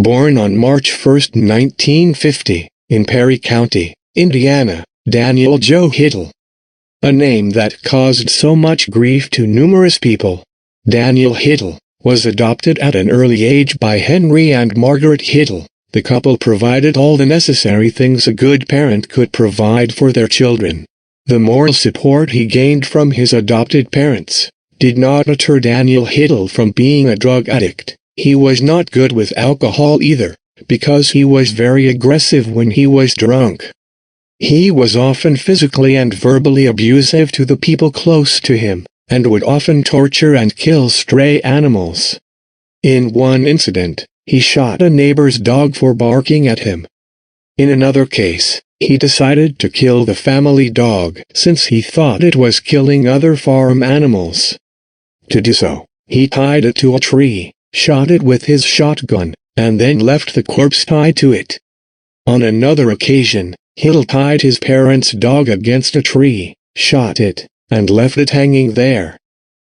Born on March 1, 1950, in Perry County, Indiana, Daniel Joe Hittle. A name that caused so much grief to numerous people. Daniel Hittle was adopted at an early age by Henry and Margaret Hittle. The couple provided all the necessary things a good parent could provide for their children. The moral support he gained from his adopted parents did not deter Daniel Hittle from being a drug addict. He was not good with alcohol either, because he was very aggressive when he was drunk. He was often physically and verbally abusive to the people close to him, and would often torture and kill stray animals. In one incident, he shot a neighbor's dog for barking at him. In another case, he decided to kill the family dog since he thought it was killing other farm animals. To do so, he tied it to a tree, shot it with his shotgun, and then left the corpse tied to it. On another occasion, Hittle tied his parents' dog against a tree, shot it, and left it hanging there.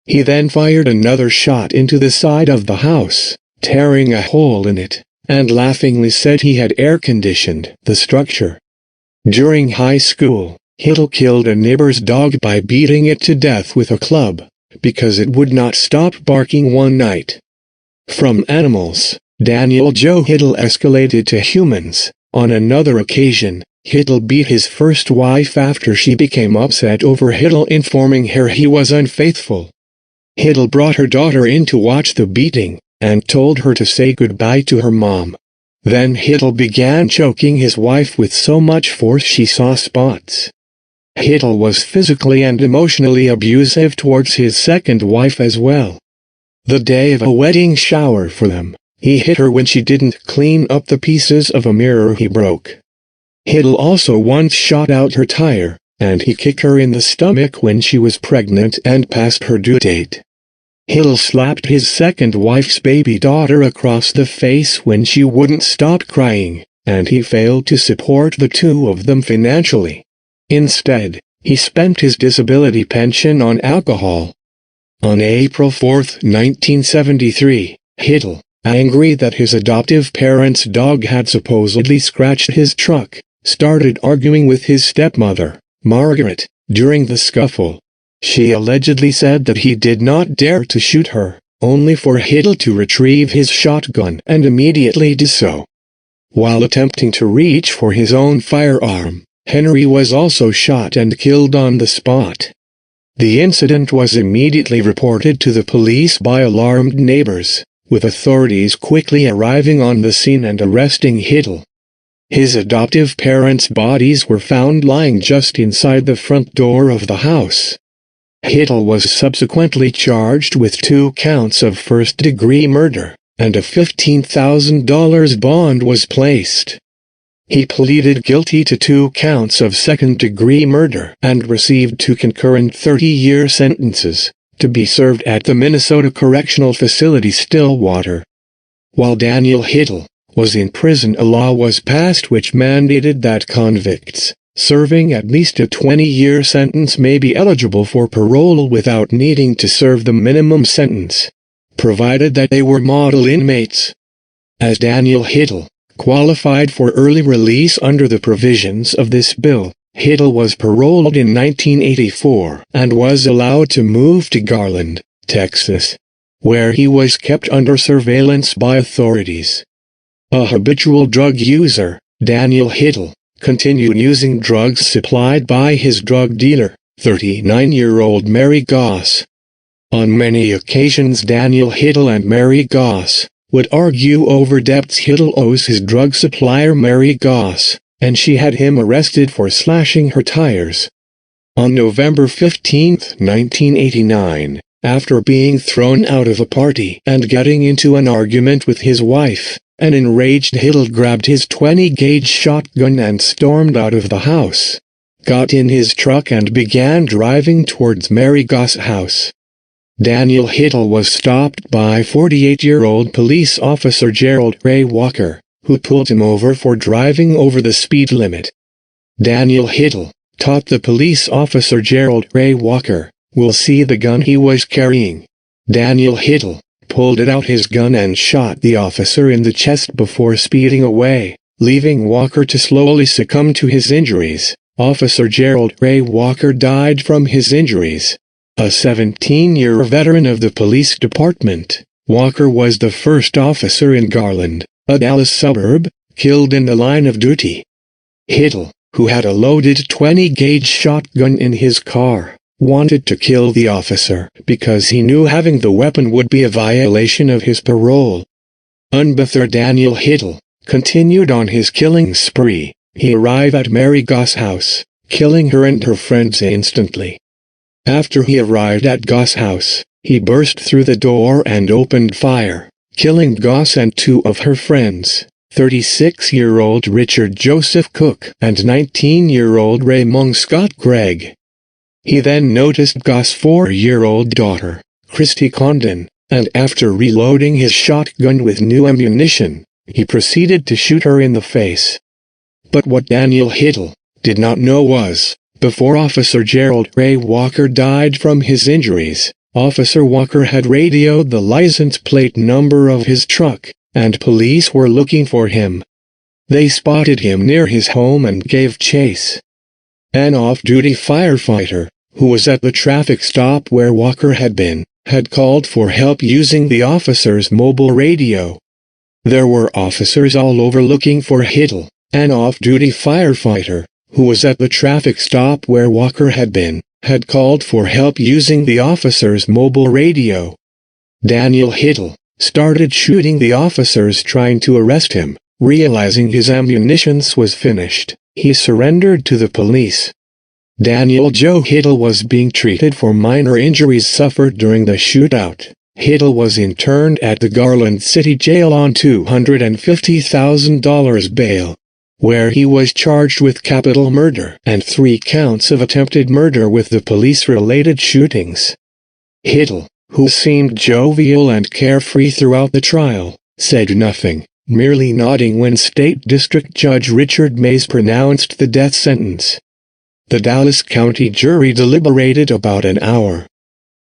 He then fired another shot into the side of the house, tearing a hole in it, and laughingly said he had air-conditioned the structure. During high school, Hittle killed a neighbor's dog by beating it to death with a club, because it would not stop barking one night. From animals, Daniel Joe Hittle escalated to humans. On another occasion, Hittle beat his first wife after she became upset over Hittle informing her he was unfaithful. Hittle brought her daughter in to watch the beating, and told her to say goodbye to her mom. Then Hittle began choking his wife with so much force she saw spots. Hittle was physically and emotionally abusive towards his second wife as well. The day of a wedding shower for them, he hit her when she didn't clean up the pieces of a mirror he broke. Hittle also once shot out her tire, and he kicked her in the stomach when she was pregnant and past her due date. Hittle slapped his second wife's baby daughter across the face when she wouldn't stop crying, and he failed to support the two of them financially. Instead, he spent his disability pension on alcohol. On April 4, 1973, Hittle, angry that his adoptive parents' dog had supposedly scratched his truck, started arguing with his stepmother, Margaret, during the scuffle. She allegedly said that he did not dare to shoot her, only for Hittle to retrieve his shotgun and immediately did so. While attempting to reach for his own firearm, Henry was also shot and killed on the spot. The incident was immediately reported to the police by alarmed neighbors, with authorities quickly arriving on the scene and arresting Hittle. His adoptive parents' bodies were found lying just inside the front door of the house. Hittle was subsequently charged with 2 counts of first-degree murder, and a $15,000 bond was placed. He pleaded guilty to 2 counts of second-degree murder and received 2 concurrent 30-year sentences, to be served at the Minnesota Correctional Facility Stillwater. While Daniel Hittle was in prison, a law was passed which mandated that convicts serving at least a 20-year sentence may be eligible for parole without needing to serve the minimum sentence, provided that they were model inmates. As Daniel Hittle qualified for early release under the provisions of this bill, Hittle was paroled in 1984 and was allowed to move to Garland, Texas, where he was kept under surveillance by authorities. A habitual drug user, Daniel Hittle continued using drugs supplied by his drug dealer, 39-year-old Mary Goss. On many occasions Daniel Hittle and Mary Goss would argue over debts Hittle owes his drug supplier Mary Goss, and she had him arrested for slashing her tires. On November 15, 1989, after being thrown out of a party and getting into an argument with his wife, an enraged Hittle grabbed his 20-gauge shotgun and stormed out of the house, got in his truck and began driving towards Mary Goss' house. Daniel Hittle was stopped by 48-year-old police officer Gerald Ray Walker, who pulled him over for driving over the speed limit. Daniel Hittle taught the police officer Gerald Ray Walker, "We'll see the gun he was carrying." Daniel Hittle pulled out his gun and shot the officer in the chest before speeding away, leaving Walker to slowly succumb to his injuries. Officer Gerald Ray Walker died from his injuries. A 17-year veteran of the police department, Walker was the first officer in Garland, a Dallas suburb, killed in the line of duty. Hittle, who had a loaded 20-gauge shotgun in his car, wanted to kill the officer because he knew having the weapon would be a violation of his parole. Unbether Daniel Hittle continued on his killing spree. He arrived at Mary Goss' house, killing her and her friends instantly. After he arrived at Goss' house, he burst through the door and opened fire, killing Goss and two of her friends, 36-year-old Richard Joseph Cook and 19-year-old Raymond Scott Gregg. He then noticed Goss' 4-year-old daughter, Christy Condon, and after reloading his shotgun with new ammunition, he proceeded to shoot her in the face. But what Daniel Hittle did not know was, before Officer Gerald Ray Walker died from his injuries, Officer Walker had radioed the license plate number of his truck, and police were looking for him. They spotted him near his home and gave chase. An off-duty firefighter, who was at the traffic stop where Walker had been, had called for help using the officer's mobile radio. There were officers all over looking for Hittle. An off-duty firefighter, who was at the traffic stop where Walker had been, had called for help using the officer's mobile radio. Daniel Hittle started shooting the officers trying to arrest him. Realizing his ammunition was finished, he surrendered to the police. Daniel Joe Hittle was being treated for minor injuries suffered during the shootout. Hittle was interned at the Garland City Jail on $250,000 bail, where he was charged with capital murder and 3 counts of attempted murder with the police-related shootings. Hittle, who seemed jovial and carefree throughout the trial, said nothing, merely nodding when State District Judge Richard Mays pronounced the death sentence. The Dallas County jury deliberated about an hour.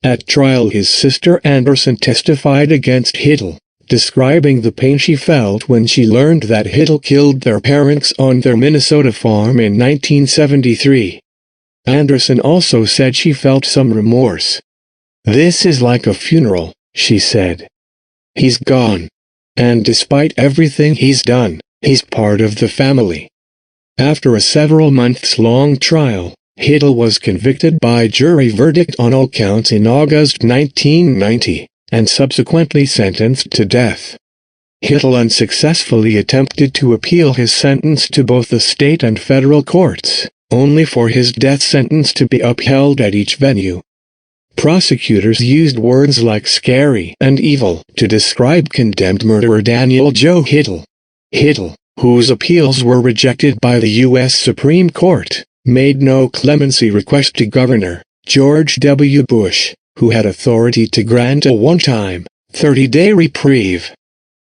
At trial, his sister Anderson testified against Hittle, describing the pain she felt when she learned that Hittle killed their parents on their Minnesota farm in 1973. Anderson also said she felt some remorse. "This is like a funeral," she said. "He's gone. And despite everything he's done, he's part of the family." After a several months-long trial, Hittle was convicted by jury verdict on all counts in August 1990. And subsequently sentenced to death. Hittle unsuccessfully attempted to appeal his sentence to both the state and federal courts, only for his death sentence to be upheld at each venue. Prosecutors used words like scary and evil to describe condemned murderer Daniel Joe Hittle. Hittle, whose appeals were rejected by the U.S. Supreme Court, made no clemency request to Governor George W. Bush, who had authority to grant a one-time, 30-day reprieve.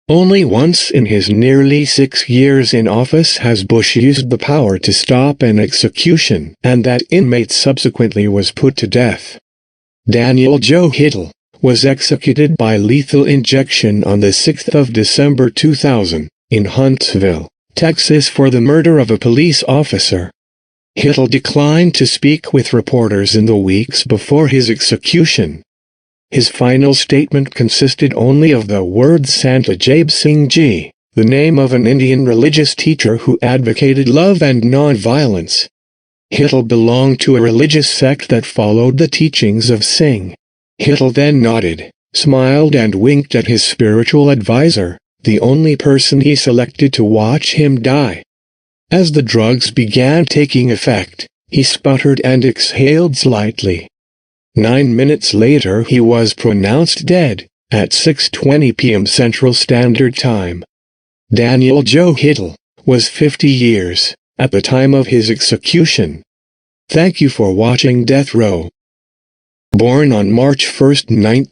Only once in his nearly 6 years in office has Bush used the power to stop an execution, and that inmate subsequently was put to death. Daniel Joe Hittle was executed by lethal injection on the 6th of December 2000, in Huntsville, Texas for the murder of a police officer. Hittle declined to speak with reporters in the weeks before his execution. His final statement consisted only of the words Santa Jabe Singh Ji, the name of an Indian religious teacher who advocated love and non-violence. Hittle belonged to a religious sect that followed the teachings of Singh. Hittle then nodded, smiled and winked at his spiritual advisor, the only person he selected to watch him die. As the drugs began taking effect, he sputtered and exhaled slightly. 9 minutes later he was pronounced dead, at 6:20 p.m. Central Standard Time. Daniel Joe Hittle was 50 years at the time of his execution. Thank you for watching Death Row. Born on March 1,